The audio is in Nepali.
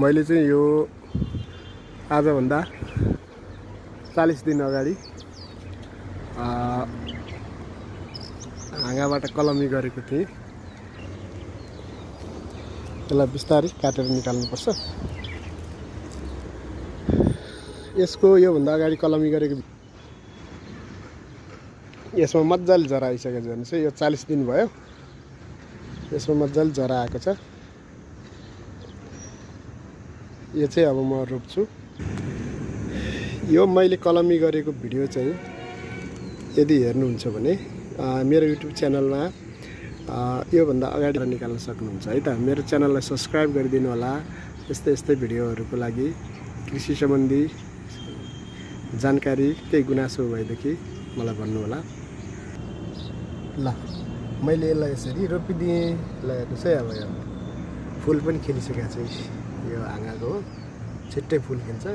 मैले चाहिँ यो आजभन्दा 40 दिन अगाडि हाँगाबाट कलमी गरेको थिएँ। यसलाई बिस्तारै काटेर निकाल्नुपर्छ। यसको योभन्दा अगाडि कलमी गरेको यसमा मजाले जरा आइसकेको छ भने चाहिँ यो 40 दिन भयो। यसमा मजाले जरा आएको छ। यो चाहिँ अब म रोप्छु। यो मैले कलमी गरेको भिडियो चाहिँ यदि हेर्नुहुन्छ भने मेरो युट्युब च्यानलमा योभन्दा अगाडि निकाल्न सक्नुहुन्छ है त। मेरो च्यानललाई सब्सक्राइब गरिदिनु होला। यस्तै भिडियोहरूको लागि कृषि सम्बन्धी जानकारी केही गुनासो भएदेखि मलाई भन्नु होला। ल मैले यसलाई यसरी रोपिदिएँ। ल हेर्नुहोस् है, अब यो फुल पनि खिलिसकेको छ। यो हाँगाको छिट्टै फुल खिल्छ।